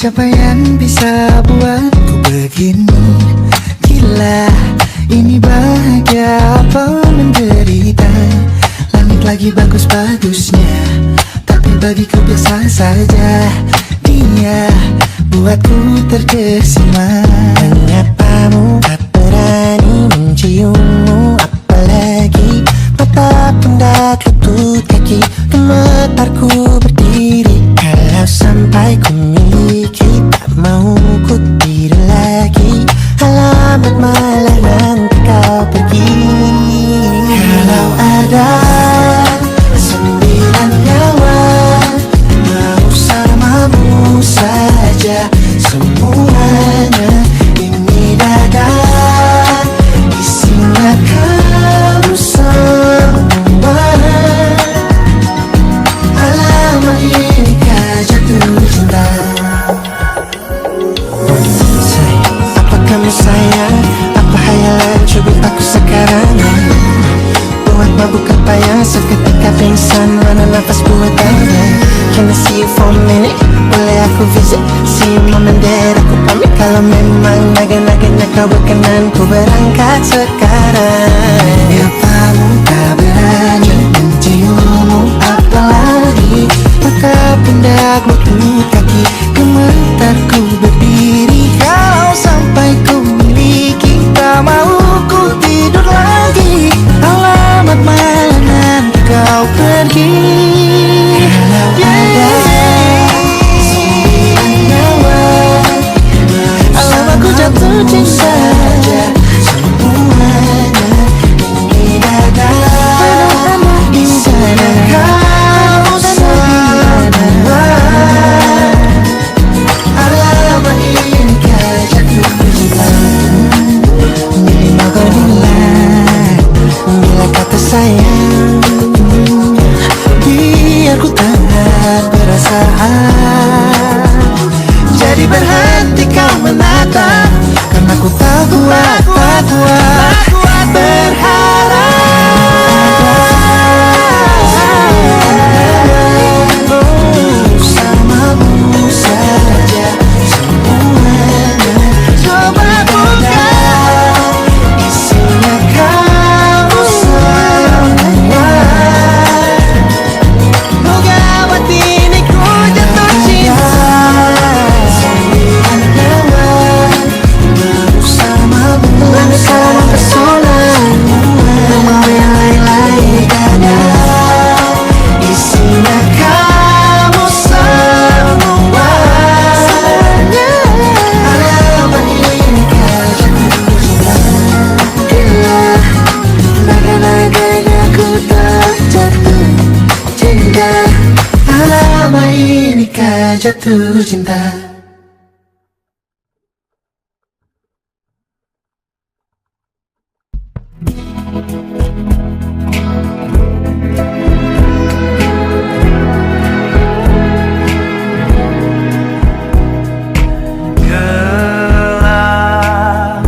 Siapa yang bisa buatku begini? Gila, ini bahagia apa menderita? Langit lagi bagus-bagusnya, tapi bagiku biasa saja. Dia buatku terkesima. Menyapamu, tak berani menciummu, apalagi mata pundak lutut kaki. Gemetarku berdiri kalau sampai ku miliki. Tak mau ku tidur lagi, alamat malah nanti kau pergi. Kalau ada 9 nyawa mau samamu saja, semuanya ini dada isinya kamu semua. Alamat inikah jatuh cinta. Apa kamu sayang? Apa hayalan cubit aku sekarang? Buat mabuk apa yang seketika pingsan, mana nafas buatannya. Can I see you for a minute? Boleh aku visit? See you mom and dad, aku pamit kalau memang naga-naganya kau berkenan. Ku berangkat sekarang. Apamu tak berani menciummu, apalagi mata pundak lutut kaki. Gemetarku berdiri kalau sampai ku miliki. Tak mau ku tidur lagi, alamat malah nanti kau pergi. Kalau ada 9 nyawa Alamatku jatuh cinta. semuanya ini dada isinya kau semua. Alamat inikah jatuh cinta. Minimal kau nilai bila kata sayang, Biar ku tahan perasaan. Jadi berhenti kau menatap, karena ku tak kuat berharap. samamu saja, semuanya Coba buka, isinya kamu semua. moga hati ini ku jatuh cinta. 9 nyawa bersamamu, Langit kalau mempesona, tak mau yang lain-lain. dada isinya kamu semua. Alamat inikah jatuh cinta. Naga-naganya ku tak jatuh cinta. Alamat inikah jatuh cinta. Gelap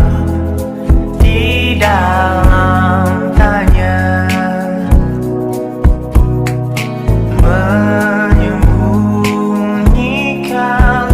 di dalam tanya, menyembunyikan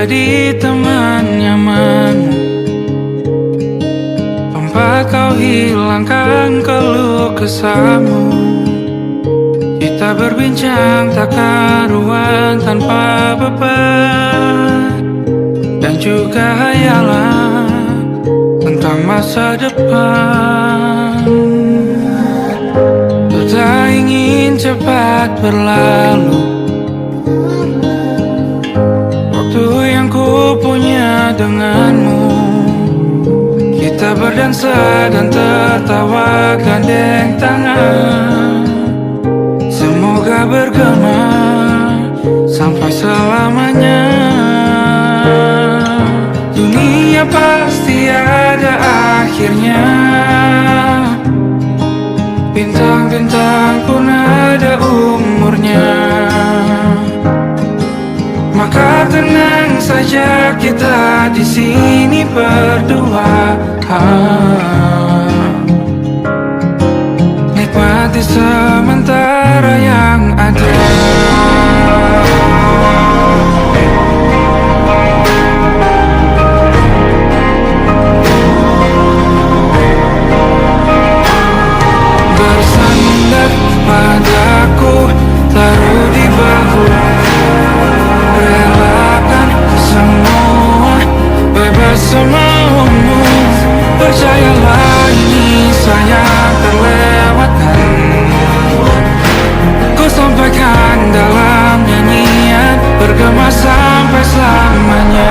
jadi teman nyaman tanpa kau hilangkan keluh kesahmu. Kita berbincang tak karuan tanpa beban, dan juga hayalan tentang masa depan. Tak ingin cepat berlalu waktu yang ku punya denganmu. Kita berdansa dan tertawa gandeng tangan, semoga bergema sampai selamanya. Dunia pasti ada akhirnya, bintang-bintang pun ada umurnya. Maka tenang saja kita di sini berdua, nikmati sementara yang ada. Bersandar padaku, taruh di bahu, relakan semua, bebas semaumu. Percayalah ini sayang terlewatkan, ku sampaikan dalam nyanyian, bergema sampai selamanya.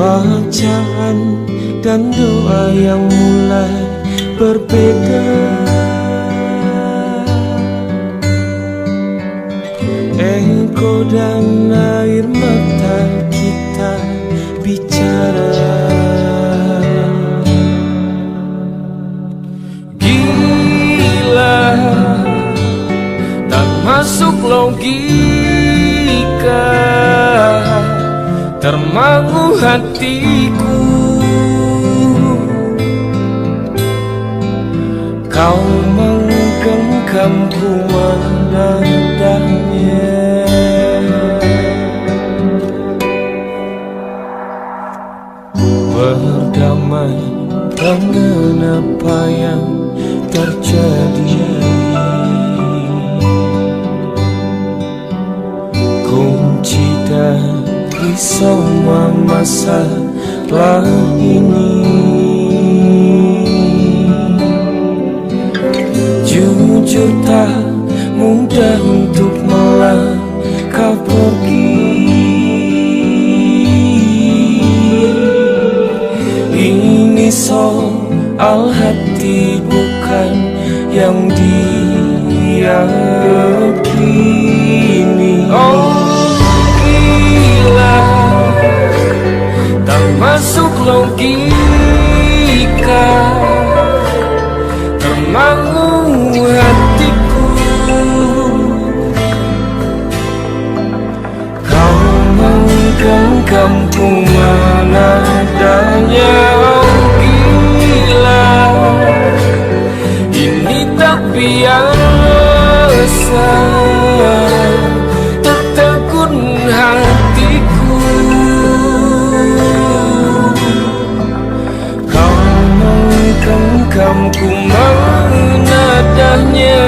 Bacaan dan doa yang mulai berbeda, engkau dan air mata kita bicara. Gila, tak masuk logika, termangu hatiku. Kau menggenggamku menandanya, berdamai dengan apa yang terjadi. Kunci dari semua masalah ini, jujur tak mudah untuk melangkah pergi. Ini soal hati bukan yang diyakini. Oh gila, tak masuk logika, termangu hatiku. Kau menggenggamku mana adanya. Oh gila, ini tak biasa, tertegun hatiku. Kau menggenggamku mana adanya.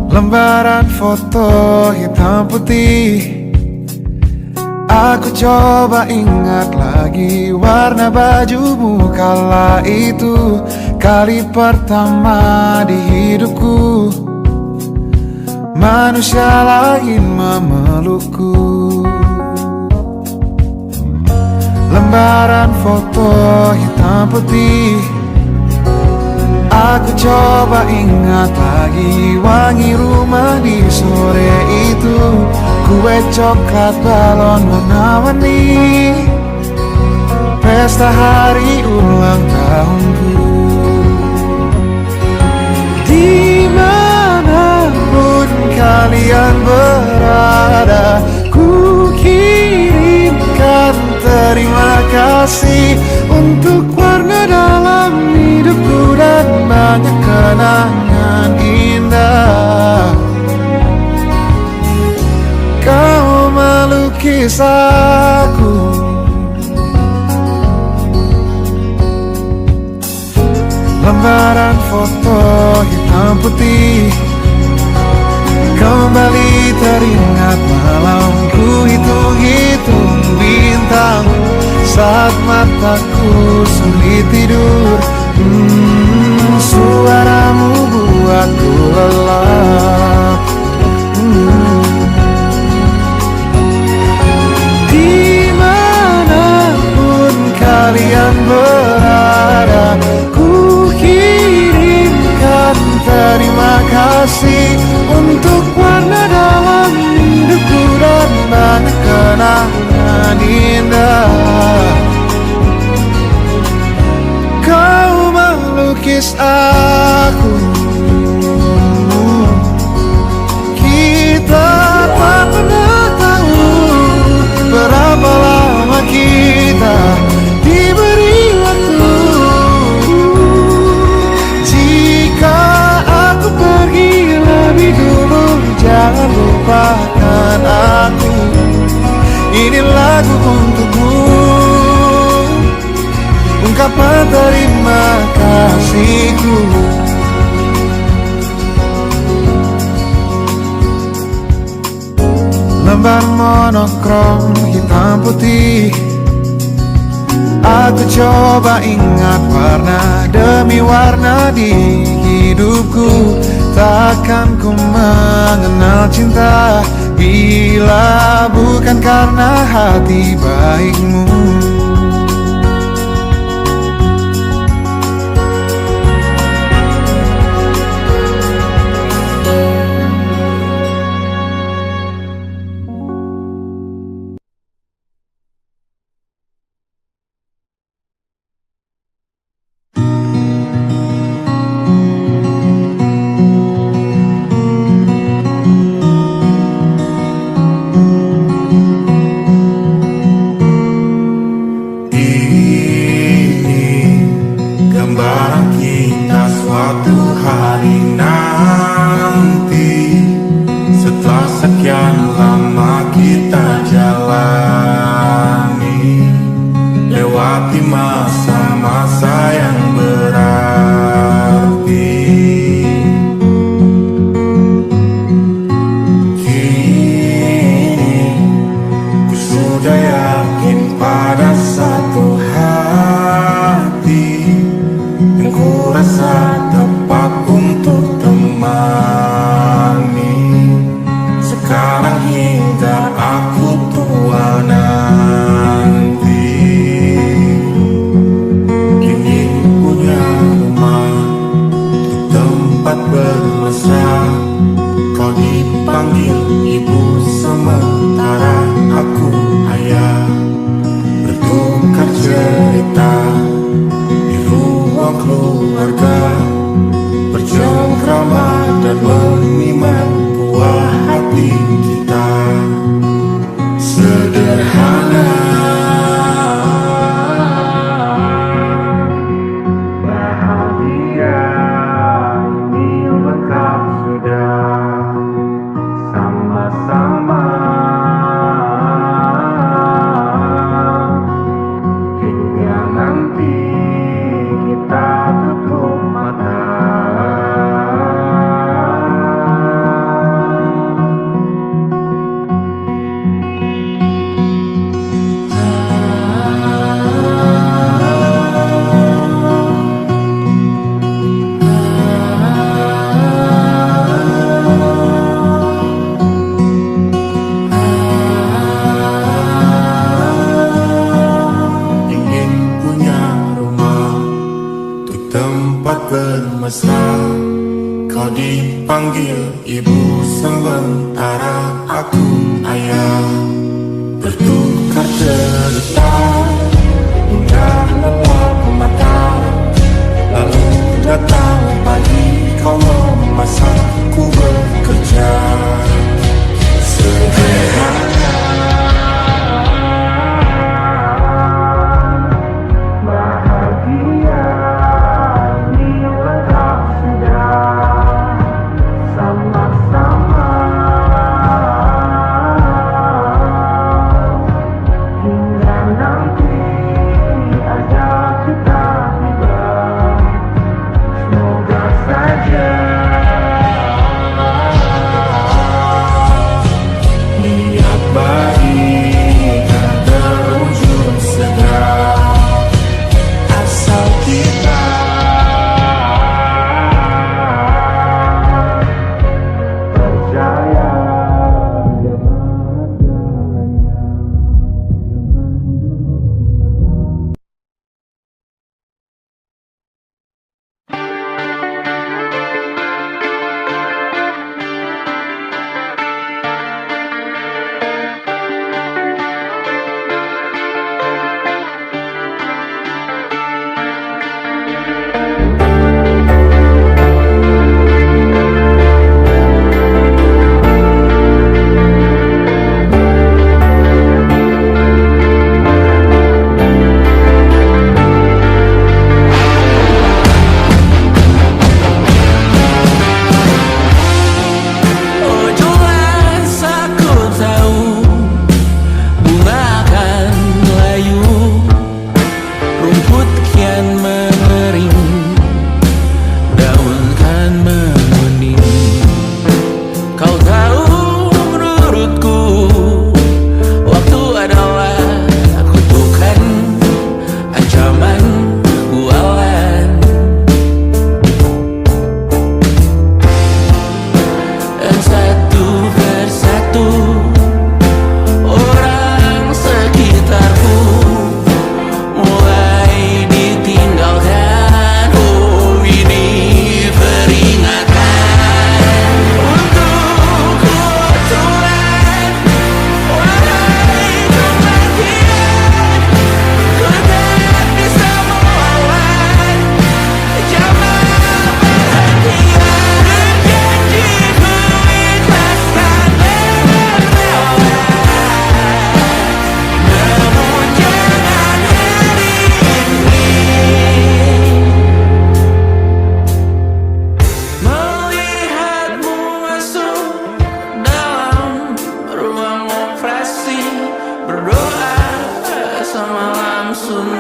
Lembaran foto hitam putih, aku coba ingat lagi warna bajumu kala itu. Kali pertama di hidupku manusia lain memelukku. Lembaran foto hitam putih, aku coba ingat lagi wangi rumah di sore itu. Kue coklat balon warna-warni, pesta hari ulang tahunku. Dimanapun kalian berada, ku kirimkan terima kasih untuk warna dalam hidupku dan banyak kenangan indah. Kau melukis aku, lembaran foto hitam putih. Kembali teringat malam ku hitung-hitung bintang saat mataku sulit tidur. Suaramu buatku lelap. Dimanapun kalian berada, ku kirimkan terima kasih untuk warna dalam hidupku dan banyak kenangan indah. Kau melukis aku, ungkapan terima kasihku. Lembar monokrom hitam putih, aku coba ingat warna demi warna di hidupku. Takkan ku mengenal cinta bila bukan karena hati baikmu.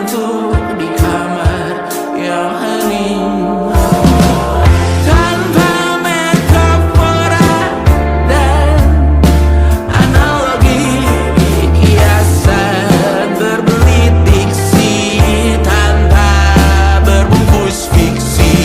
suntuk di kamar yang hening. Tanpa metafora dan analogi, kiasan berbelit diksi tanpa berbungkus fiksi.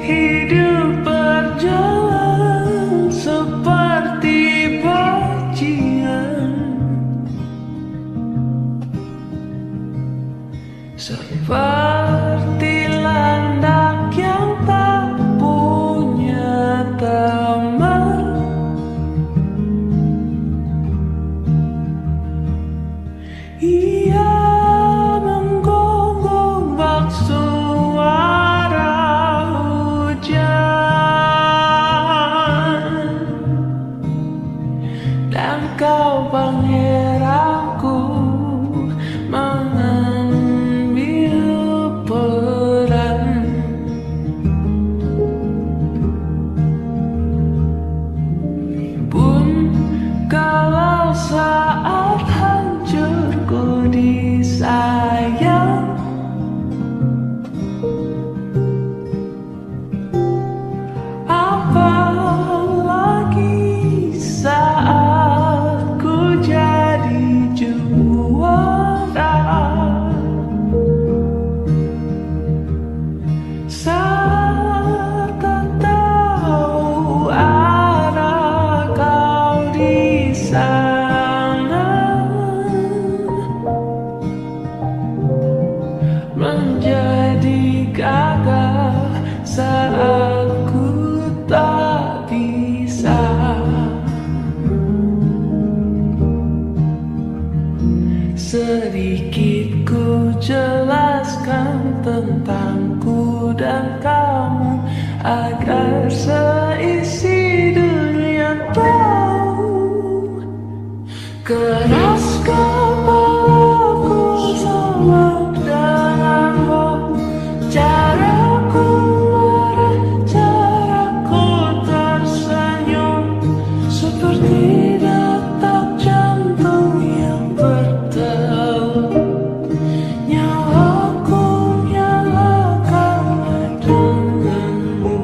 Hidup berjalan seperti bajingan, seperti landak yang tak punya seisi dunia tahu. Keras kepalaku sama denganmu, caraku marah, caraku tersenyum, seperti detak jantung yang berdebar. Nyawaku nyalakan denganmu.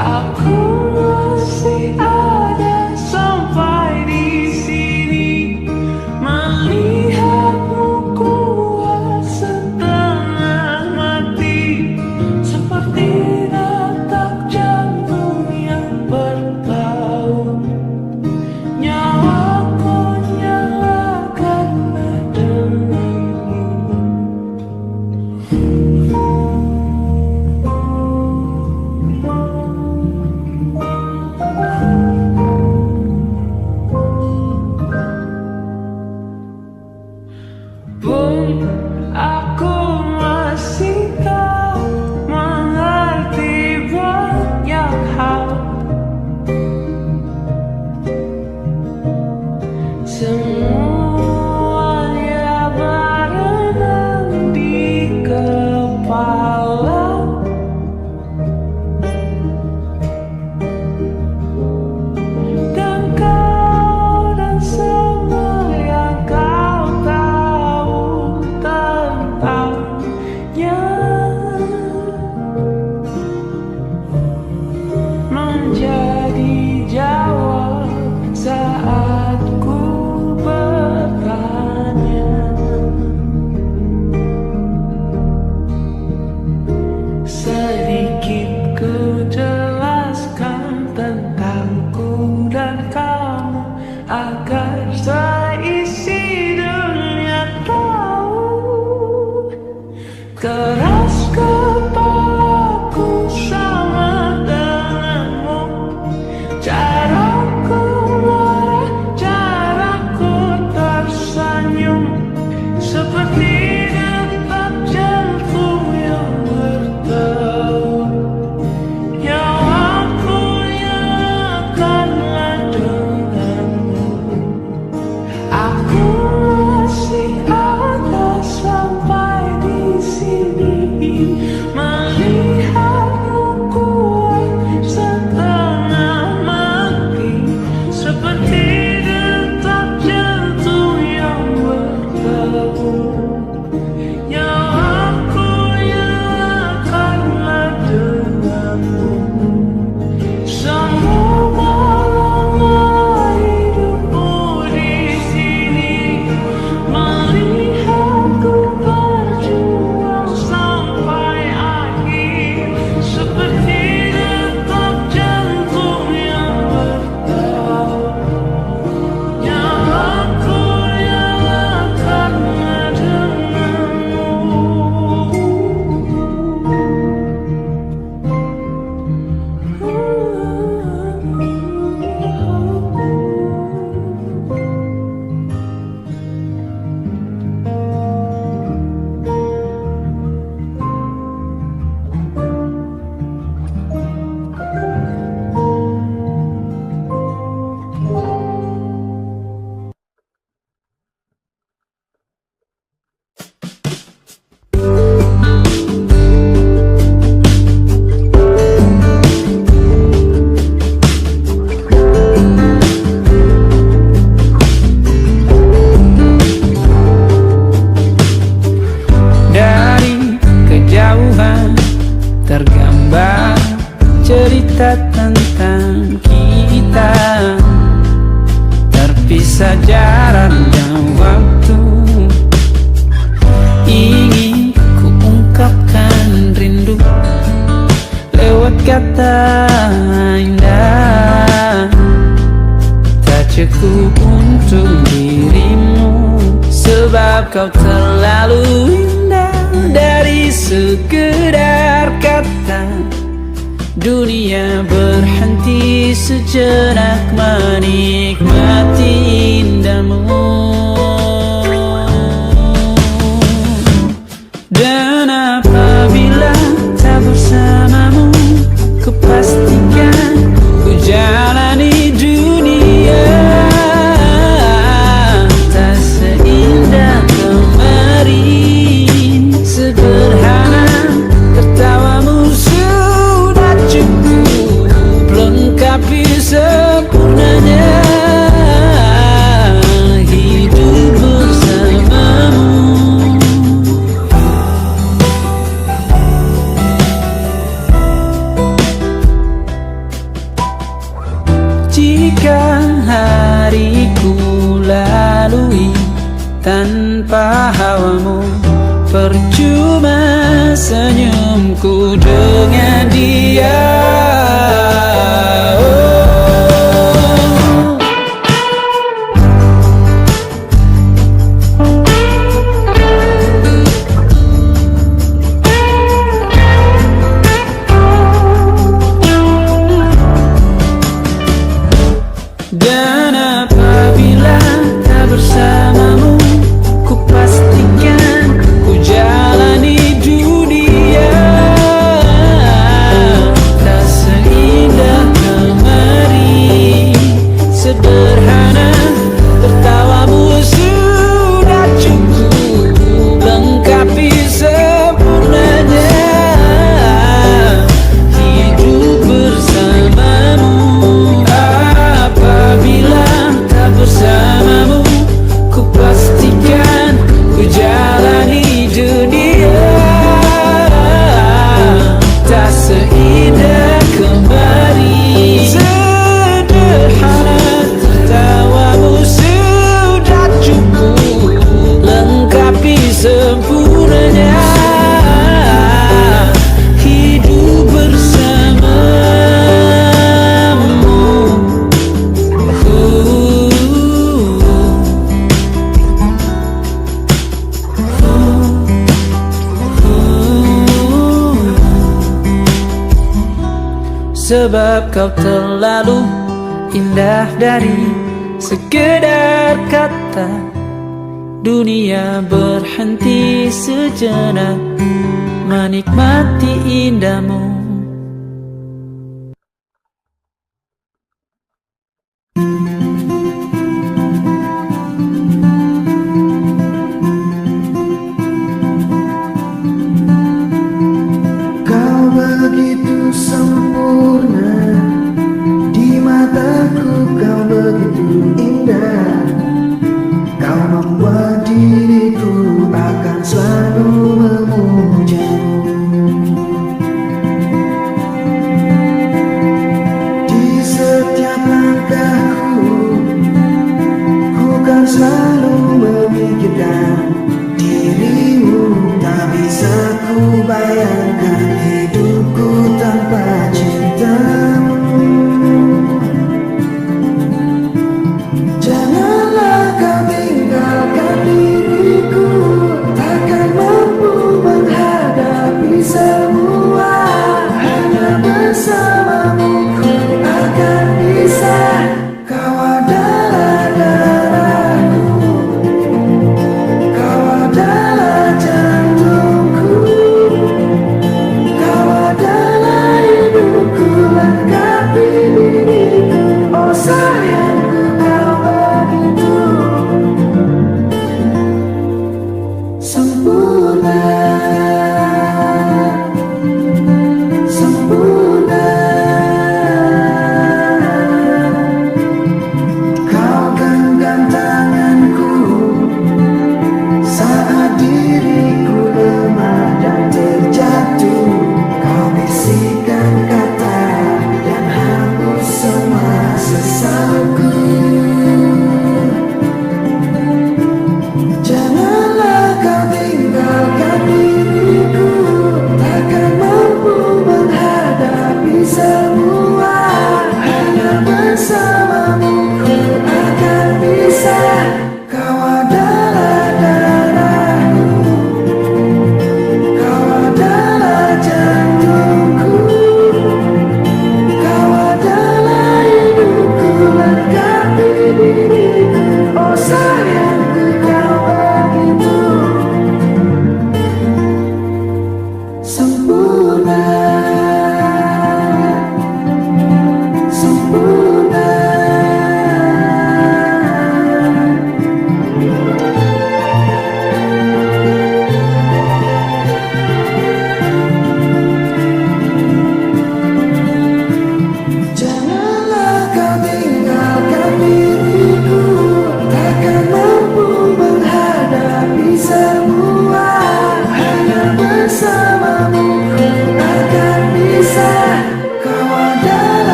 Aku masih ada sampai di sini, melihatmu kuat setengah mati, seperti detak jantung yang bertaut. Nyawaku nyalakan denganmu. Pun aku masih tak mengerti banyak hal. Semuanya berenang di kepala. Dan kau dan semua yang kau tahu tentangnya menjadi jawab saat ku bertanya. Sedikit ku jelaskan tentangku dan kamu, agar seisi dunia tahu. Keras kepalaku sama denganmu, caraku marah, caraku tersenyum, seperti detak jantung yang berdebar. Nyawaku nyalakanlah denganmu. Aku masih ada sampai di sini, melihatmu kuat setengah mati, seperti detak jantung yang berdebar. Nyawaku nyalakanlah denganmu. Semoga lama hidupmu di sini, melihatku berjuang sampai akhir, seperti detak jantung yang berdebar. Nyawaku nyalakanlah denganmu. Dari kejauhan tergambar cerita tentang kita, terpisah jarak dan waktu. Ingin ku ungkapkan rindu lewat kata indah, tak cukup untuk dirimu, sebab kau terlalu indah. Dari sekedar kata, dunia berhenti sejenak menikmati indahmu. Dan apabila tak bersamamu, ku pasti lengkapi sempurnanya hidup bersamamu. Jika hariku lalui tanpa hawamu, percuma senyumku dengan dia. Dan apabila tak bersamamu, ku pastikan ku jalani dunia tak seindah kemari. Sederhana, tertawamu sudah cukup lengkapi sempurnanya hidup bersamamu. Apabila tak bersamamu, ku pastikan ku jalani dunia tak seindah kembali. Sederhana, tertawamu sudah cukup lengkapi sempurnanya hidup bersamamu. Sebab kau terlalu indah dari sekedar kata. Dunia berhenti sejenak menikmati indahmu. Kau begitu sempurna, di mataku kau begitu indah. Kau membuat diriku akan selalu memujamu. Di setiap langkahku, ku kan selalu memikirkan dirimu. Tak bisa ku bayangkan hidupku tanpa cintamu. Janganlah kau tinggalkan diriku, takkan mampu menghadapi semua. Hanya bersamamu ku akan bisa. Kau adalah darahku, kau adalah jantungku.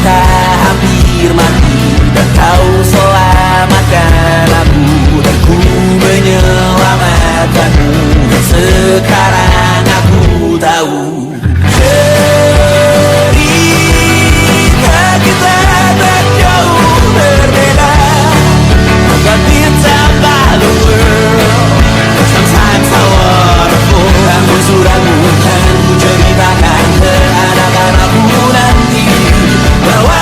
kita hampir mati, dan kau selamatkan aku, dan ku menyelamatkanmu. Dan sekarang aku tahu cerita kita tak jauh berbeda. But it's about the world. Sometimes I wanna fall. Namun suratmu kan ku ceritakan ke anak-anakku nanti bahwa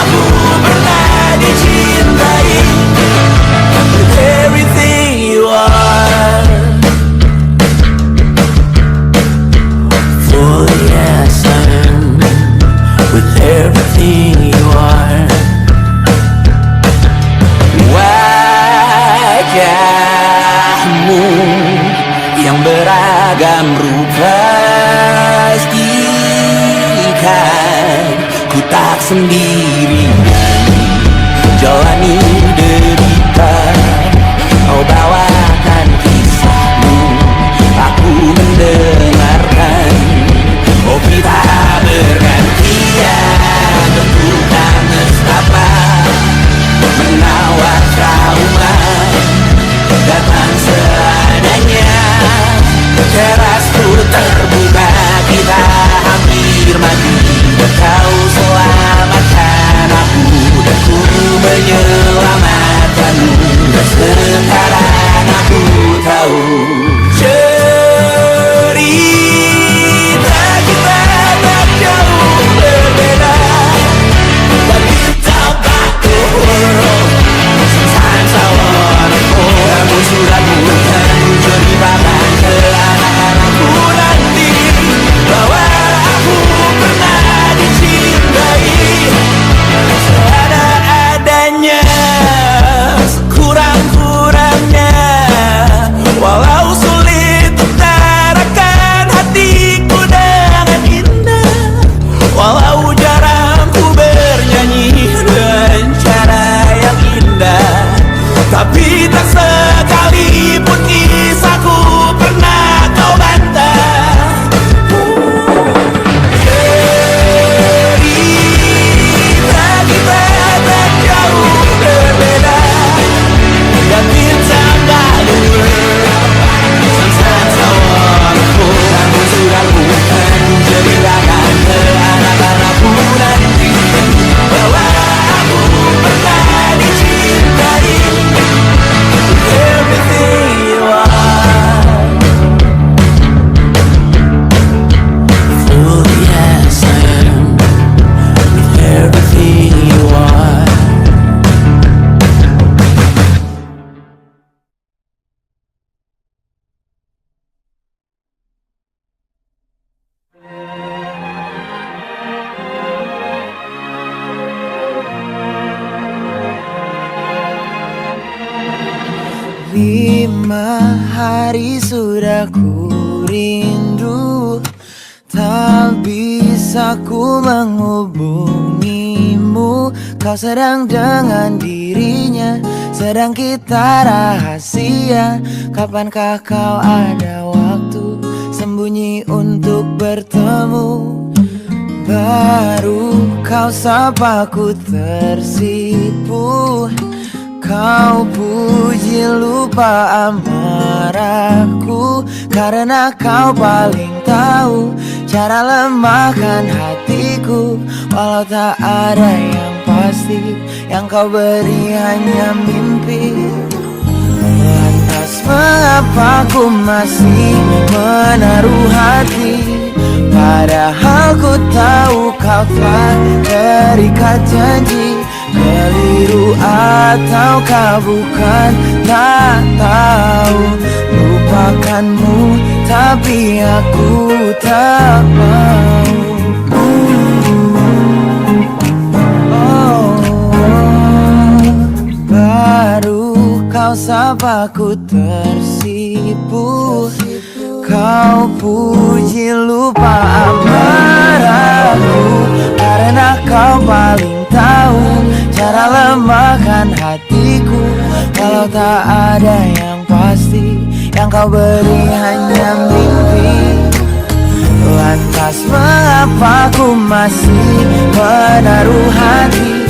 aku pernah dicintai with everything you are. For yes I am with everything you are. Wajahmu yang beragam rupa pastikan ku tak sendirian jalani derita. Kau bawakan kisahmu, aku mendengarkan. Oh kita bergantian tentukan nestapa menawar trauma datang seadanya. Terasku terbuka, kita hampir mati, dan kau selamatkan aku, dan ku menyelamatkanmu. Dan sekarang aku tahu cerita kita tak jauh berbeda. But it's about the world. Sometimes I wanna fall. Namun suratmu kan ku ceritakan ke anak-anakku nanti bahwa aku pernah dicintai seada-adanya, sekurang-kurangnya. Walau sulit utarakan hatiku dengan indah, walau jarang ku bernyanyi dengan cara yang indah, tapi tak sekalipun kisahku pernah kau bantah. Cerita kita tak jauh berbeda, dan kita malu. Sometimes I wanna fall. Namun suratmu kan ceritakan ke anak-anakku nanti bahwa aku pernah dicintai with everything you are. Fully as I am with everything you are. Lima hari sudah ku rindu, tak bisa ku menghubungimu. Kau sedang dengan dirinya, sedang kita rahasia. Kapankah kau ada waktu sembunyi untuk bertemu? Baru kau sapa ku tersipu. Kau puji lupa amarahku, karena kau paling tahu cara lemahkan hatiku. Walau tak ada yang pasti, yang kau beri hanya mimpi. Lantas mengapa ku masih menaruh hati, padahal ku tahu kau telah terikat janji. Keliru ataukah bukan, tak tahu. Lupakanmu tapi aku tak mau. Baru kau sapa ku tersipu. Kau puji lupa amarahku, karena kau paling tahu cara lemahkan hatiku. Kalau tak ada yang pasti, yang kau beri hanya mimpi. Lantas mengapa ku masih menaruh hati,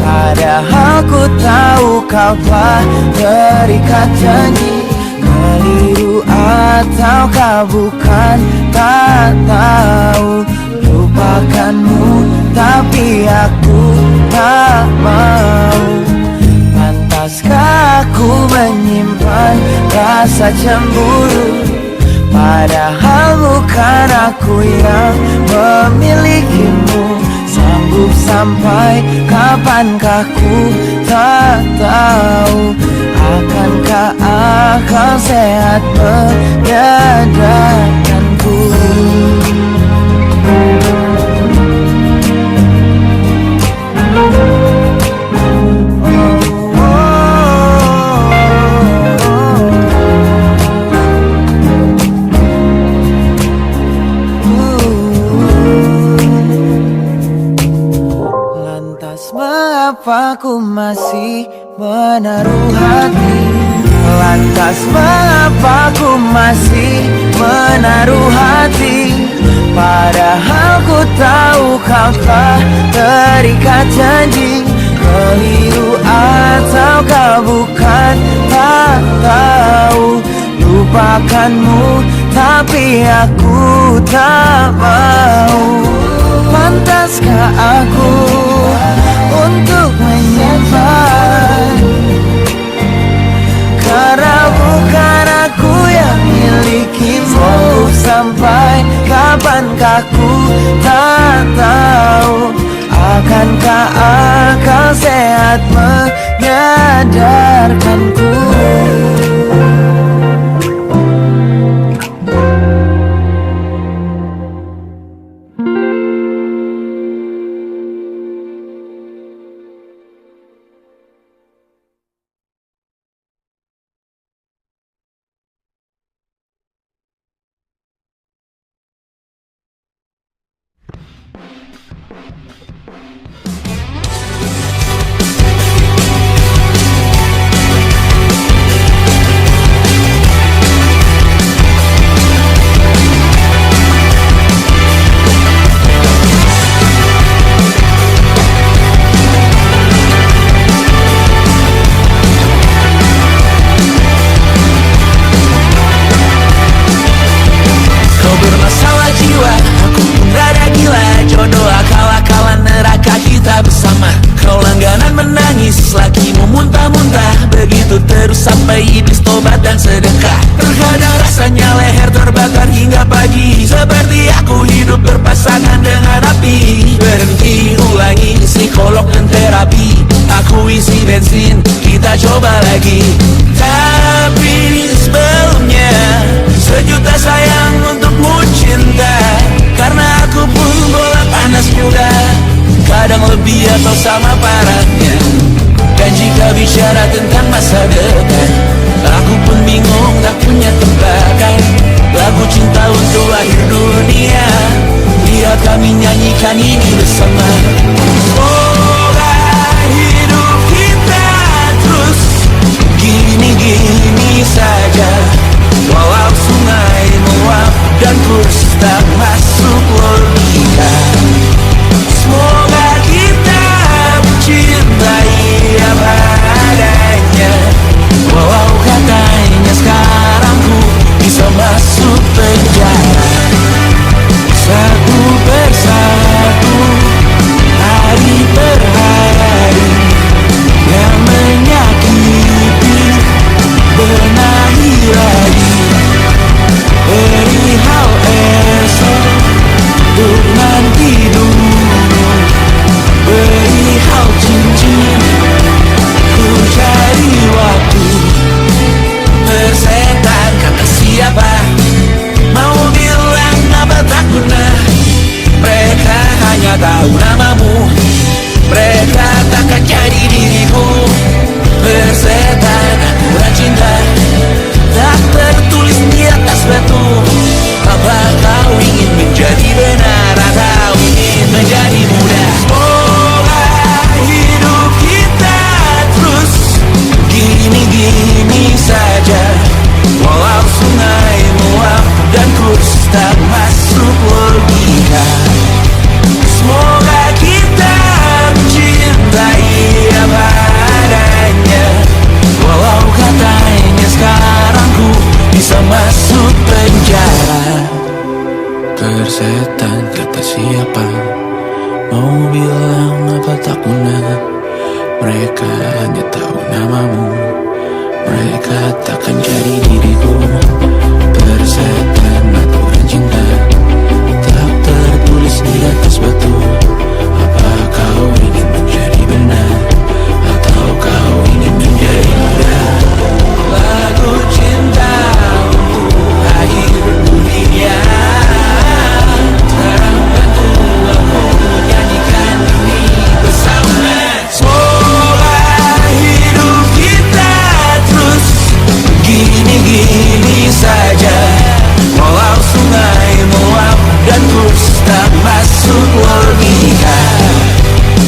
padahal ku tahu kau telah terikat janji. Keliru ataukah bukan, tak tahu. Lupakanmu tapi aku tak mau. Pantaskah aku menyimpan rasa cemburu, padahal bukan aku yang memilikimu. Sanggup sampai kapankah ku tak tahu. Akankah akal sehat menyadarkanku? Mengapa ku masih menaruh hati? Lantas mengapa ku masih menaruh hati? Padahal ku tahu kau telah terikat janji. Keliru ataukah bukan, tak tahu. Lupakanmu tapi aku tak mau. Pantaskah aku untuk menyimpan, karena bukan aku yang milikimu. Sampai kapankah ku tak tahu. Akankah akal sehat menyadarkanku? Sampai iblis tobat dan sedekah. Terkadang rasanya leher terbakar hingga pagi, seperti aku hidup berpasangan dengan api. Berhenti, ulangi psikolog dan terapi. Aku isi bensin, kita coba lagi. Tapi sebelumnya sejuta sayang untukmu cinta, karena aku pun bola panas juga, kadang lebih atau sama parahnya. Dan jika bicara tentang masa depan, aku pun bingung tak punya tebakan. Lagu cinta untuk akhir dunia, biar kami nyanyikan ini bersama. Semoga hidup kita terus gini-gini saja, walau sungai meluap dan kurs tak masuk logika. Semoga kita mencintai apa adanya, walau katanya sekarang ku bisa masuk penjara. Satu persatu, hari per hari, yang menyakiti benahi lagi. Perihal esok, untuk nanti dulu. Perihal cincin, ku cari waktu. Bersetan kata siapa, mau bilang apa tak guna. Mereka hanya tahu namamu, mereka takkan jadi diriku. Bersetan aturan cinta, tak tertulis di atas batu. Apa kau ingin menjadi benar atau ingin menjadi muda? Semoga hidup kita terus gini-gini saja, walau sungai meluap dan kurs tak masuk logika. persetan, kata siapa mau bilang apa tak guna. Mereka hanya tahu namamu, mereka takkan jadi diriku. Persetan aturan cinta tak tertulis di atas batu. Apa kau ingin menjadi benar, atau kau ingin menjadi muda? Lagu cinta untuk akhir dunia, sekarang bantu aku nyanyikan ini bersama. Semoga hidup kita terus gini-gini saja, walau sungai meluap dan terus tak masuk logika.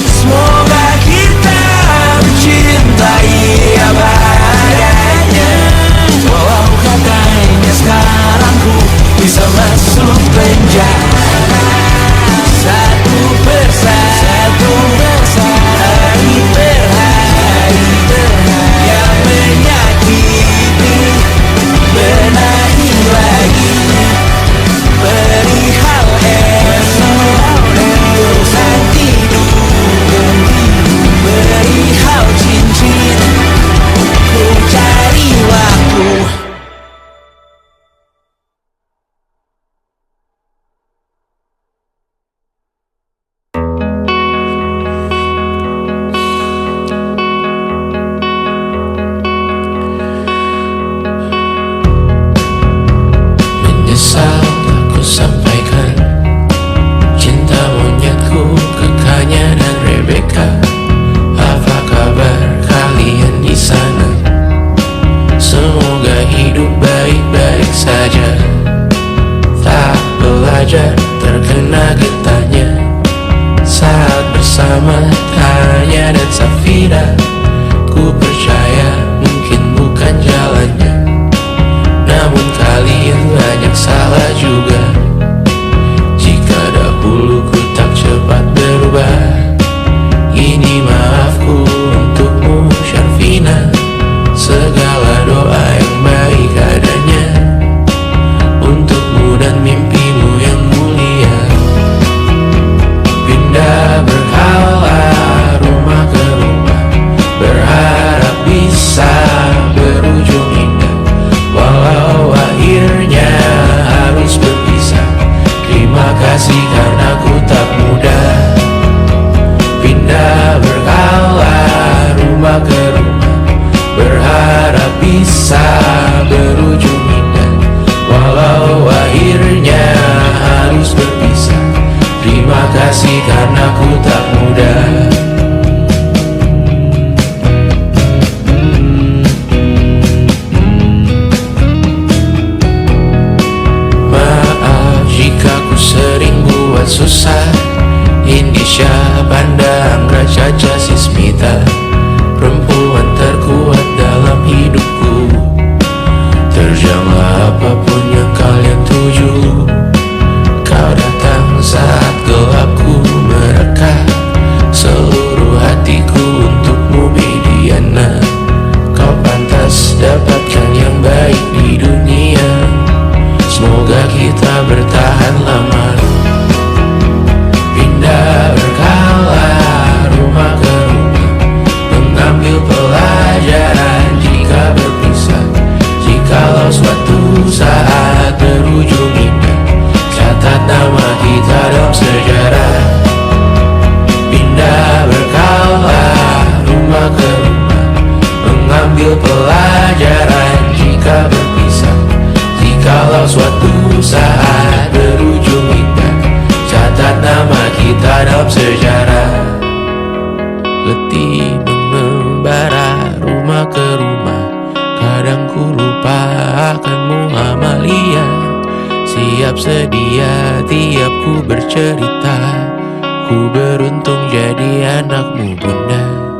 Semoga kita mencintai apa adanya, walau katanya sekarang ku bisa masuk penjara. Satu persatu, hari per hari, yang menyakiti benahi lagi. Perihal esok, urusan tidur, perihal cincin, ku cari waktu. Menyesal aku sampaikan cinta monyetku ke Kanya dan Rebecca. Apa kabar kalian di sana? Semoga hidup baik-baik saja. Tak belajar terkena getahnya saat bersama Kanya dan Safira. Ku percaya mungkin bukan jalannya, namun kalian banyak salah juga. Jika dahulu ku tak cepat berubah, ini maafku untukmu Syarfina. Segala doa yang baik adanya untukmu dan mimpimu yang mulia. Pindah berhala rumah ke rumah, berharap bisa berujung indah, walau akhirnya harus berpisah. Terima kasih karena ku tak mudah. Pindah berkala rumah ke rumah, berharap bisa berujung indah, walau akhirnya harus berpisah. Terima kasih karena ku tak mudah. Jika ku sering buat susah, Indonesia pandang Raja Jasismita, perempuan terkuat dalam hidupku. Terjanglah apapun yang kalian tuju, kau datang saat gelapku mereka. Seluruh hatiku untukmu Mediana, kau pantas dapatkan yang baik di dunia. Semoga kita bertahan lama. Pindah berkala rumah ke rumah, mengambil pelajaran jika berpisah. Jikalau suatu saat berujung indah, catat nama kita dalam sejarah. Pindah berkala rumah ke rumah, mengambil pelajaran jika berpisah. Jikalau suatu saat berujung indah, catat nama kita dalam sejarah. Letih mengembara rumah ke rumah, kadang ku lupa akanmu Amalia. Siap sedia tiap ku bercerita, ku beruntung jadi anakmu bunda.